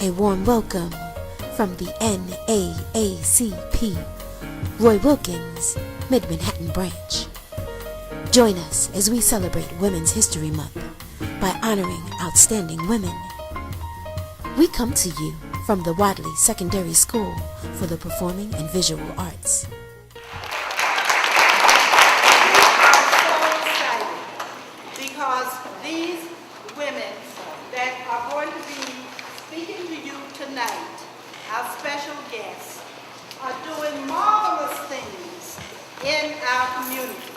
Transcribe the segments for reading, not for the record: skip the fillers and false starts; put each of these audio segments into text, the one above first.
A warm welcome from the NAACP, Roy Wilkins, Mid-Manhattan Branch. Join us as we celebrate Women's History Month by honoring outstanding women. We come to you from the Wadleigh Secondary School for the Performing and Visual Arts. Because these women that are going to be speaking to you tonight, our special guests, are doing marvelous things in our community.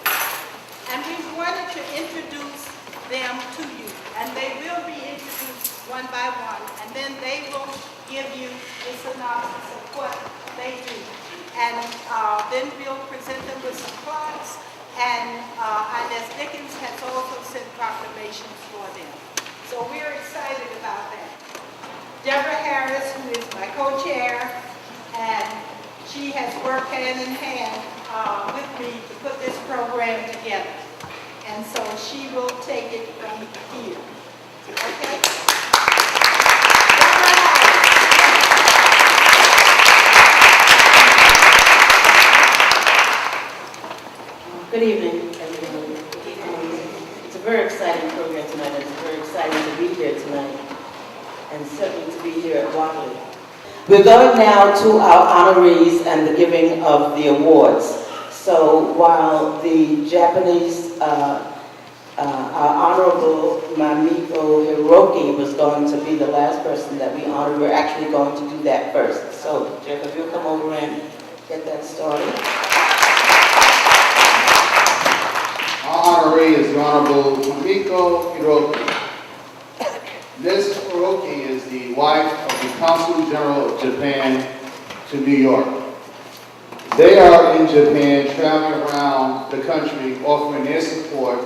And we wanted to introduce them to you. And they will be introduced one by one. And then they will give you a synopsis of what they do. And then we'll present them with some plaques. And Inez Dickens has also sent proclamations for them. So we're excited about that. Deborah Harris, who is my co-chair, and she has worked hand in hand with me to put this program together. And so she will take it from here. Okay? Good evening, everyone. It's a very exciting program tonight, and it's very exciting to be here tonight, and certainly to be here at Wadleigh. We're going now to our honorees and the giving of the awards. So while the Japanese, our Honorable Mamiko Hiroki was going to be the last person that we honor, we're actually going to do that first. So Jeff, if you'll come over and get that started. Our honoree is the Honorable Mamiko Hiroki. Ms. Hiroki is the wife of the Consul General of Japan to New York. They are in Japan, traveling around the country, offering their support,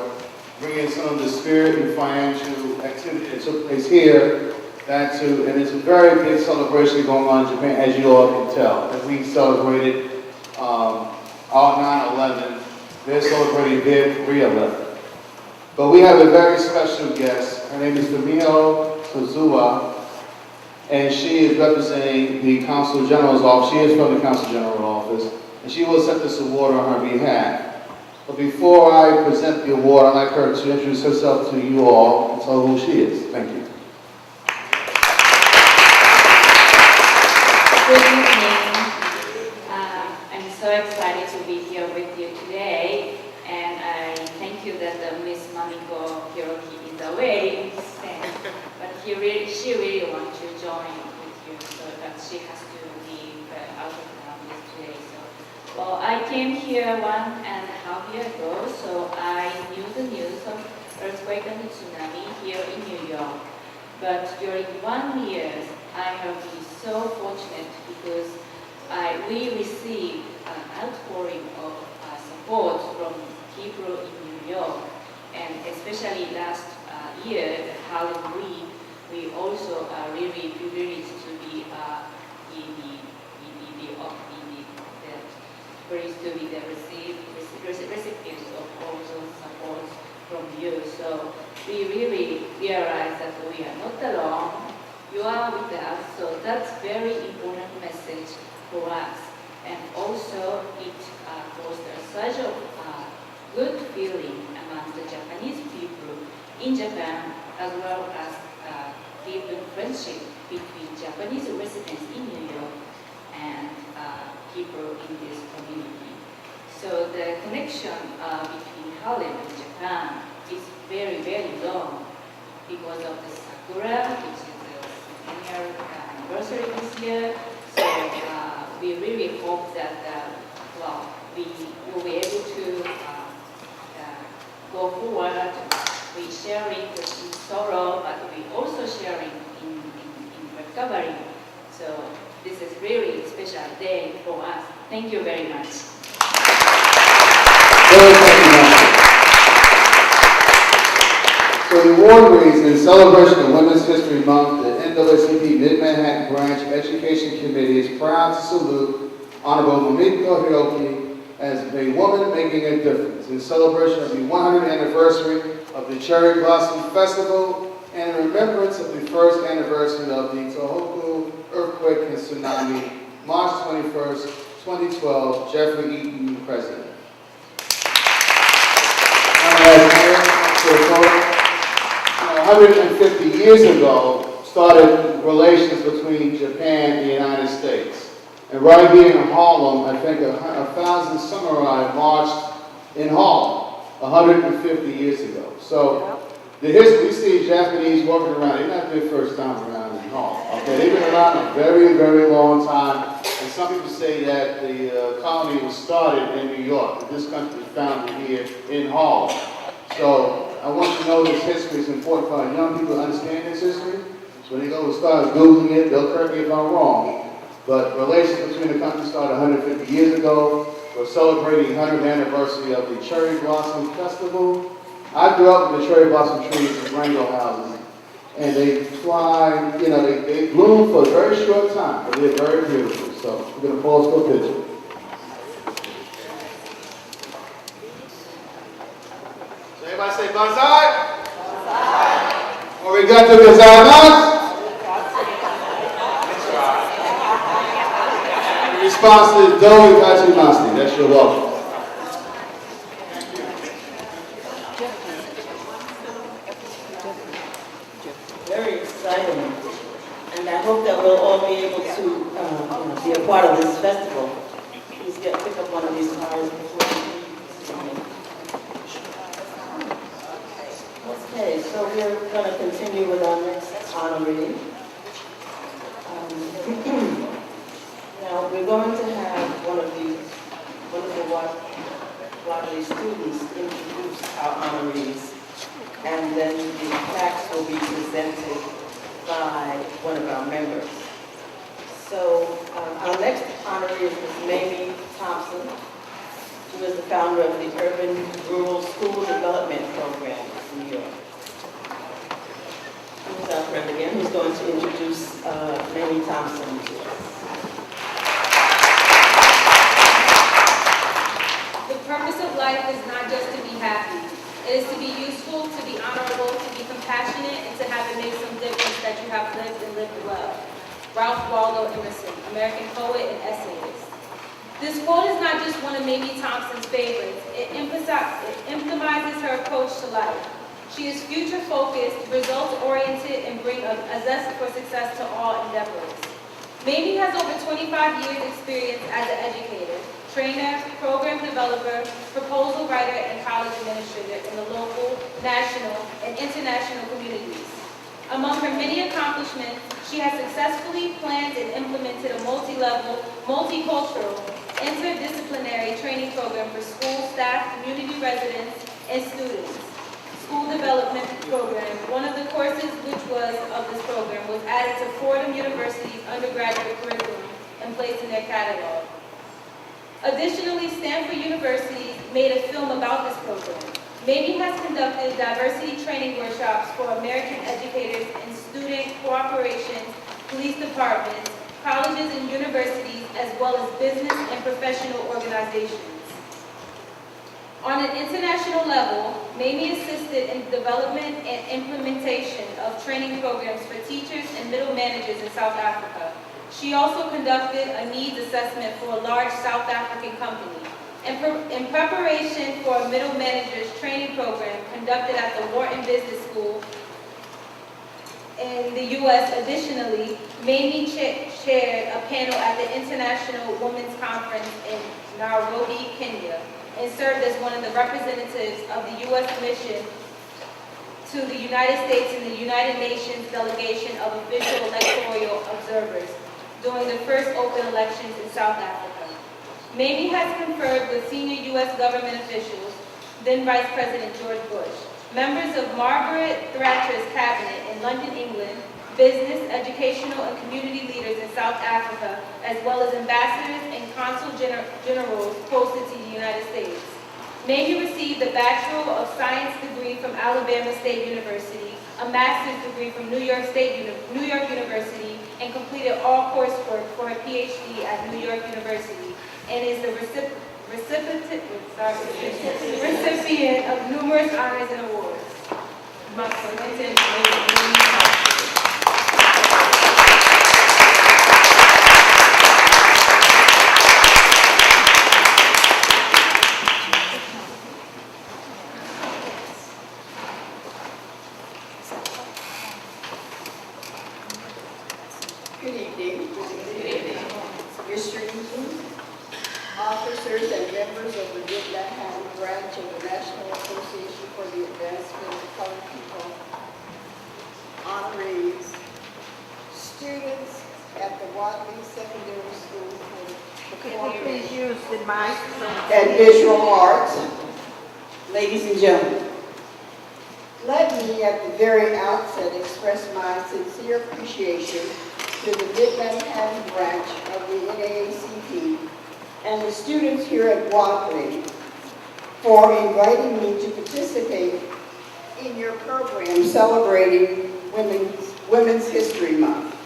bringing some of the spirit and financial activity that took place here. That too, and it's a very big celebration going on in Japan, as you all can tell. As we celebrated our 9/11. They're celebrating their 3/11. But we have a very special guest. Her name is Fumio Suzuwa, and she is representing the Consul General's office. She is from the Consul General's office, and she will accept this award on her behalf. But before I present the award, I'd like her to introduce herself to you all and tell who she is. Thank you. Good evening. I'm so excited to be here with you today, and I thank you that Miss Mamiko Hiroki is away, but she really wants to join with you, so that she has to leave out of town today. So, well, I came here 1.5 years ago, so I knew the news of earthquake and tsunami here in New York. But during 1 year, I have been so fortunate because we received an outpouring of support from people in New York, and especially last year, the Halloween week, we also are really privileged to be the recipients of all those supports from you. So we really realize that we are not alone. You are with us, so that's very important message for us. And also it fosters such a good feeling among the Japanese people in Japan, as well as deepen friendship between Japanese residents in New York and people in this community. So the connection between Harlem and Japan is very, very long because of the Sakura, which is the centennial anniversary this year. So we really hope that we will be able to go forward. We sharing in sorrow, but we also sharing in recovery. So this is really a special day for us. Thank you very much. So the award reads, in celebration of Women's History Month, the NAACP Mid-Manhattan Branch Education Committee is proud to salute Honorable Mamiko Hiroki as a woman making a difference in celebration of the 100th anniversary of the Cherry Blossom Festival and in remembrance of the first anniversary of the Tohoku earthquake and tsunami, March 21st, 2012, Jeffrey E. President. 150 years ago, started relations between Japan and the United States. And right here in Harlem, I think 1,000 samurai marched in Harlem 150 years ago. So the history, we see Japanese walking around, they're not their first time around in Harlem. Okay, they've been around a very, very long time. And some people say that the colony was started in New York, but this country was founded here in Harlem. So I want you to know this history is important for our young people to understand this history. So when they go and start Googling it, they'll correct me if I'm wrong. But relations between the countries started 150 years ago. We're celebrating the 100th anniversary of the Cherry Blossom Festival. I grew up with the cherry blossom trees and rainbow houses. And they fly, you know, they bloom for a very short time, but they're very beautiful. So we're going to pause for a picture. So everybody say banzai. Arigato gozaimasu. The response is do gozaimasu. That's your welcome. Very exciting. And I hope that we'll all be able to be a part of this festival. Please pick up one of these cards before we leave. Okay, so we're going to continue with our next honoree. Now we're going to have one of the Wadleigh students introduce our honorees, and then the plaques will be presented by one of our members. So our next honoree is Ms. Mamie Thompson, who is the founder of the Urban Rural School Development Program in New York. Who's our friend again, who's going to introduce Mamie Thompson to us. The purpose of life is not just to be happy. It is to be useful, to be honorable, to be compassionate, and to have it make some difference that you have lived and lived well. Ralph Waldo Emerson, American poet and essayist. This quote is not just one of Mamie Thompson's favorites. It epitomizes her approach to life. She is future-focused, results-oriented, and brings a zest for success to all endeavors. Mamie has over 25 years' experience as an educator, trainer, program developer, proposal writer, and college administrator in the local, national, and international communities. Among her many accomplishments, she has successfully planned and implemented a multi-level, multicultural, interdisciplinary training program for school staff, community residents, and students. School development program. One of the courses which was of this program was added to Fordham University's undergraduate curriculum and placed in their catalog. Additionally, Stanford University made a film about this program. Mamie has conducted diversity training workshops for American educators in student corporations, police departments, colleges and universities, as well as business and professional organizations. On an international level, Mamie assisted in development and implementation of training programs for teachers and middle managers in South Africa. She also conducted a needs assessment for a large South African company. In preparation for a middle manager's training program conducted at the Wharton Business School in the U.S. Additionally, Mamie chaired a panel at the International Women's Conference in Nairobi, Kenya, and served as one of the representatives of the U.S. mission to the United States and the United Nations delegation of official electoral observers during the first open elections in South Africa. Mamie has conferred with senior U.S. government officials, then Vice President George Bush, members of Margaret Thatcher's cabinet in London, England, business, educational, and community leaders in South Africa, as well as ambassadors and consul generals posted to the United States. Mamie received a Bachelor of Science degree from Alabama State University, a Master's degree from New York University, and completed all coursework for her PhD at New York University, and is the recipient of numerous honors and awards. evening. Mr. Eaton, officers and members of the Wadleigh branch of the National Association for the Advancement of Colored People, honorees, students at the Wadleigh Secondary School for Performing Please use the mic. and Visual Arts, ladies and gentlemen. Let me at the very outset express my sincere appreciation to the Wadleigh branch of the NAACP and the students here at Wadleigh for inviting me to participate in your program celebrating Women's History Month.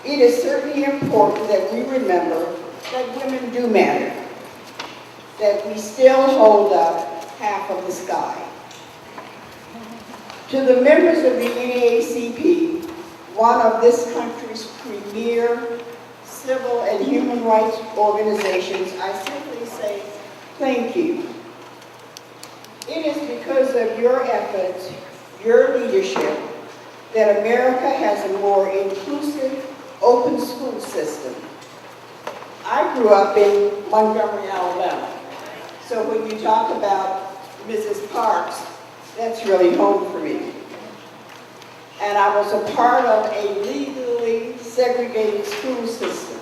It is certainly important that we remember that women do matter, that we still hold up half of the sky. To the members of the NAACP, one of this country's premier civil and human rights organizations, I simply say thank you. It is because of your efforts, your leadership, that America has a more inclusive, open school system. I grew up in Montgomery, Alabama. So when you talk about Mrs. Parks, that's really home for me. And I was a part of a legally segregated school system.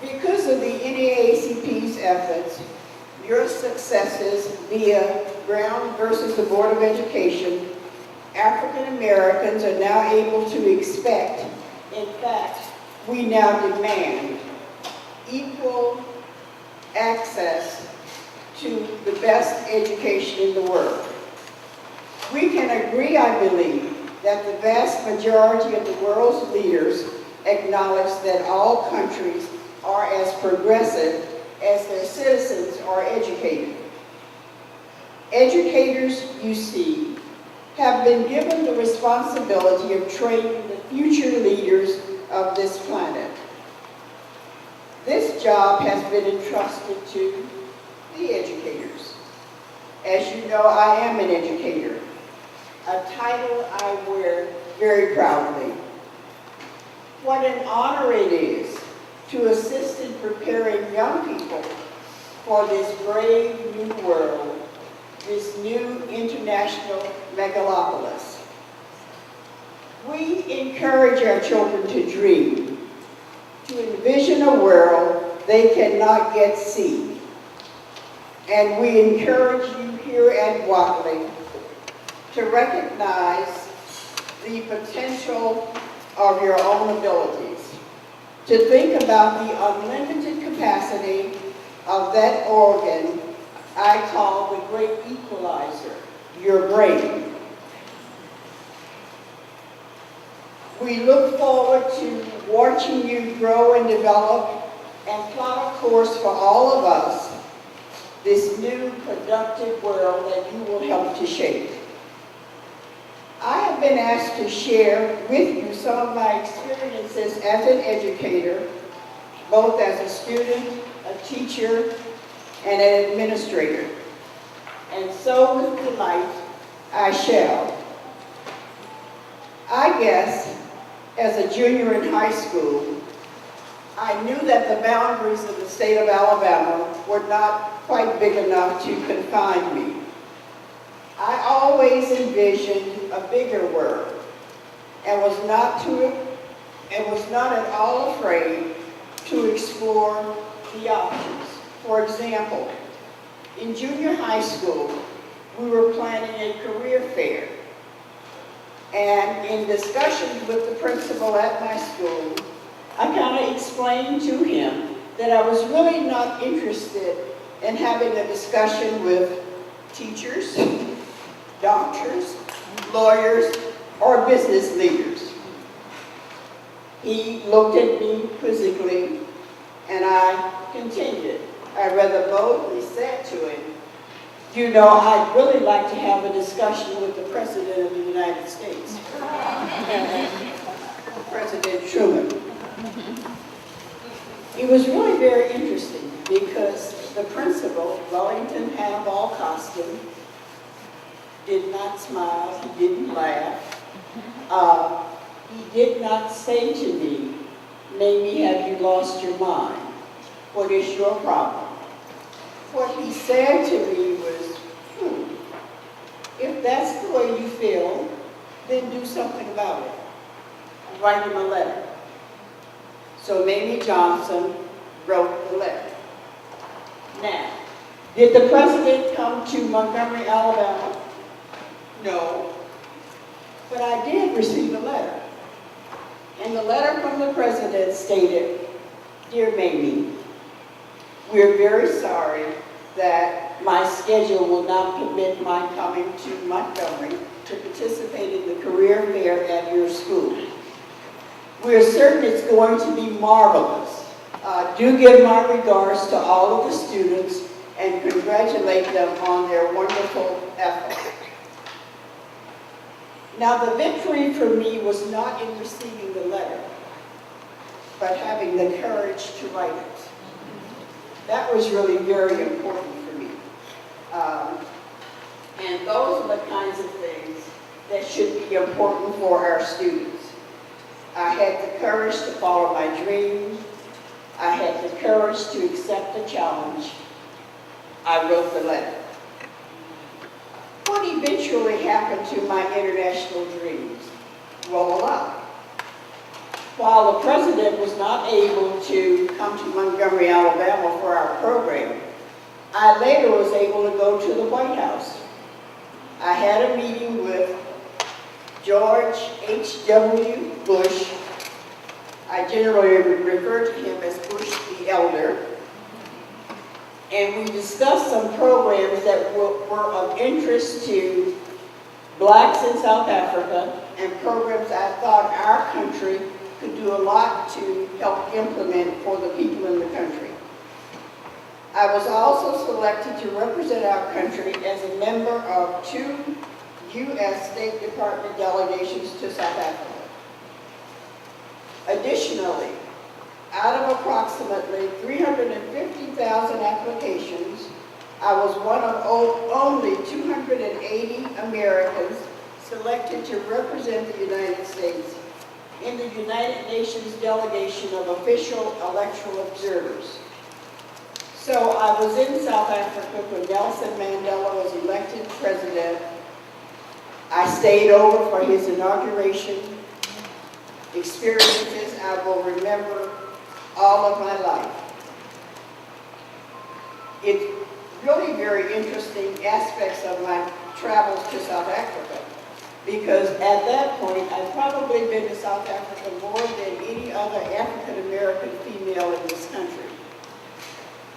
Because of the NAACP's efforts, your successes via Brown versus the Board of Education, African Americans are now able to expect, in fact, we now demand equal access to the best education in the world. We can agree, I believe, that the vast majority of the world's leaders acknowledge that all countries are as progressive as their citizens are educated. Educators, you see, have been given the responsibility of training the future leaders of this planet. This job has been entrusted to the educators. As you know, I am an educator, a title I wear very proudly. What an honor it is to assist in preparing young people for this brave new world, this new international megalopolis. We encourage our children to dream, to envision a world they cannot yet see. And we encourage you here at Wadleigh to recognize the potential of your own abilities, to think about the unlimited capacity of that organ I call the great equalizer, your brain. We look forward to watching you grow and develop and plot a course for all of us, this new productive world that you will help to shape. I have been asked to share with you some of my experiences as an educator, both as a student, a teacher, and an administrator. And so with delight, I shall. I guess, as a junior in high school, I knew that the boundaries of the state of Alabama were not quite big enough to confine me. I always envisioned a bigger world and was not at all afraid to explore the options. For example, in junior high school, we were planning a career fair. And in discussions with the principal at my school, I kind of explained to him that I was really not interested in having a discussion with teachers, doctors, lawyers, or business leaders. He looked at me quizzically, and I continued. I rather boldly said to him, you know, I'd really like to have a discussion with the President of the United States, President Truman. It was really very interesting because the principal, Wellington Hannibal Costin, did not smile, he didn't laugh. He did not say to me, Mamie, have you lost your mind? What is your problem? What he said to me was, if that's the way you feel, then do something about it. Write him a letter. So Mamie Johnson wrote the letter. Now, did the president come to Montgomery, Alabama? No. But I did receive a letter. And the letter from the president stated, "Dear Mamie, we're very sorry that my schedule will not permit my coming to Montgomery to participate in the career fair at your school. We're certain it's going to be marvelous. Do give my regards to all of the students and congratulate them on their wonderful effort." Now, the victory for me was not in receiving the letter, but having the courage to write it. That was really very important for me. And those are the kinds of things that should be important for our students. I had the courage to follow my dream. I had the courage to accept the challenge. I wrote the letter. What eventually happened to my international dreams? Well, a lot. While the president was not able to come to Montgomery, Alabama for our program, I later was able to go to the White House. I had a meeting with George H.W. Bush. I generally refer to him as Bush the Elder. And we discussed some programs that were of interest to blacks in South Africa and programs I thought our country could do a lot to help implement for the people in the country. I was also selected to represent our country as a member of 2 U.S. State Department delegations to South Africa. Additionally, out of approximately 350,000 applications, I was one of only 280 Americans selected to represent the United States in the United Nations delegation of official electoral observers. So I was in South Africa when Nelson Mandela was elected president. I stayed over for his inauguration. Experiences I will remember all of my life. It's really very interesting aspects of my travels to South Africa, because at that point I'd probably been to South Africa more than any other African American female in this country.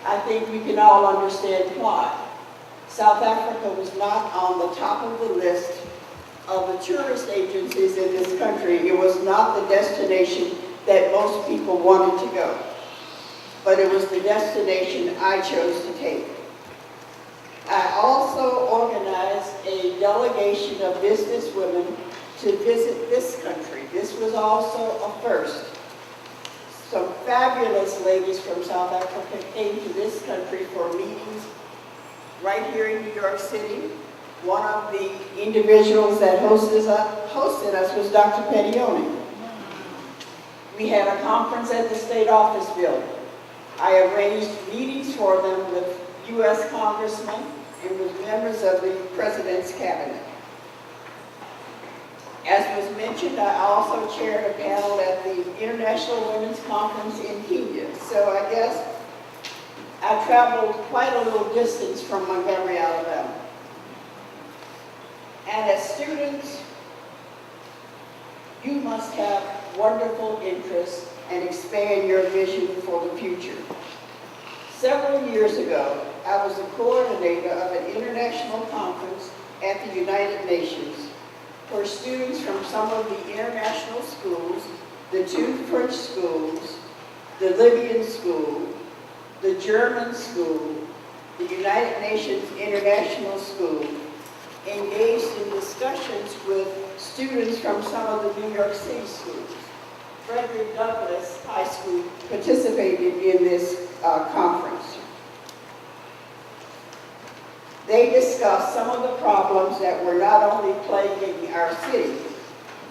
I think we can all understand why. South Africa was not on the top of the list of the tourist agencies in this country. It was not the destination that most people wanted to go, but it was the destination I chose to take. I also organized a delegation of business women to visit this country. This was also a first. Some fabulous ladies from South Africa came to this country for meetings right here in New York City. One of the individuals that hosted us was Dr. Pettione. We had a conference at the State Office building. I arranged meetings for them with U.S. congressmen and with members of the President's cabinet. As was mentioned, I also chaired a panel at the International Women's Conference in Kenya. So I guess I traveled quite a little distance from Montgomery, Alabama. And as students, you must have wonderful interests and expand your vision for the future. Several years ago, I was the coordinator of an international conference at the United Nations for students from some of the international schools, the 2 French schools, the Libyan school, the German school, the United Nations International School, engaged in discussions with students from some of the New York City schools. Frederick Douglass High School participated in this conference. They discussed some of the problems that were not only plaguing our city,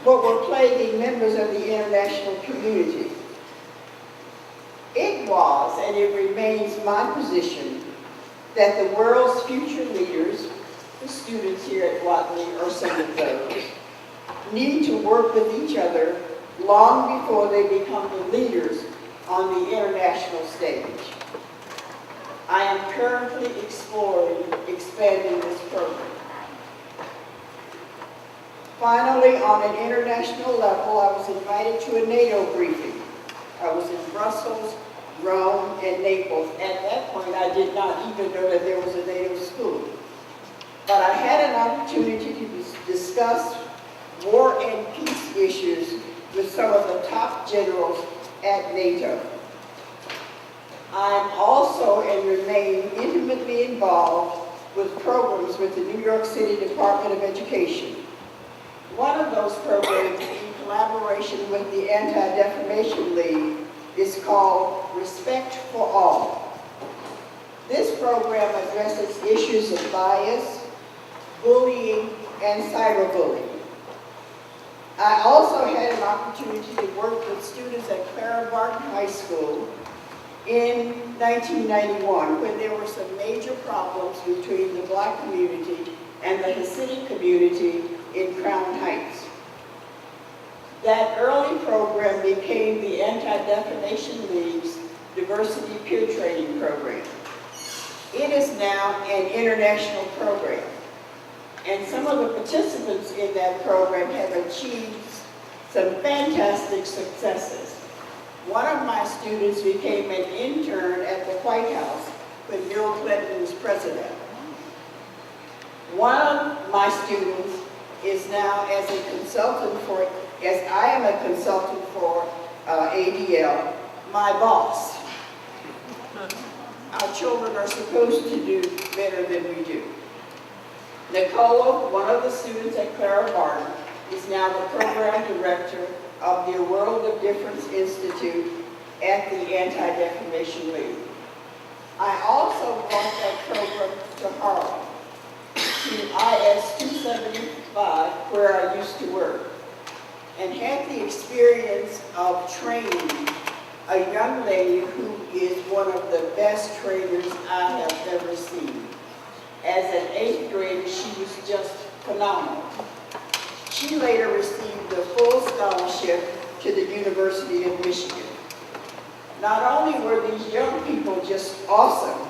but were plaguing members of the international community. was, and it remains my position, that the world's future leaders, the students here at Wadleigh are some of those, need to work with each other long before they become the leaders on the international stage. I am currently exploring expanding this program. Finally, on an international level, I was invited to a NATO briefing. I was in Brussels, Rome, and Naples. At that point, I did not even know that there was a NATO school. But I had an opportunity to discuss war and peace issues with some of the top generals at NATO. I'm also and remain intimately involved with programs with the New York City Department of Education. One of those programs, in collaboration with the Anti-Defamation League, is called Respect for All. This program addresses issues of bias, bullying, and cyberbullying. I also had an opportunity to work with students at Clara Barton High School in 1991 when there were some major problems between the Black community and the Hasidic community in Crown Heights. That early program became the Anti-Defamation League's Diversity Peer Training Program. It is now an international program, and some of the participants in that program have achieved some fantastic successes. One of my students became an intern at the White House when Bill Clinton was president. One of my students is now as I am a consultant for ADL, my boss. Our children are supposed to do better than we do. Nicola, one of the students at Clara Barton, is now the program director of the World of Difference Institute at the Anti-Defamation League. I also brought that program to Harlem, to IS 275, where I used to work, and had the experience of training a young lady who is one of the best trainers I have ever seen. As an 8th grader, she was just phenomenal. She later received a full scholarship to the University of Michigan. Not only were these young people just awesome,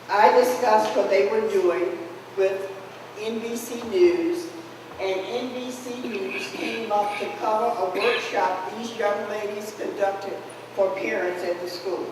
I discussed what they were doing with NBC News, and NBC News came up to cover a workshop these young ladies conducted for parents at the school.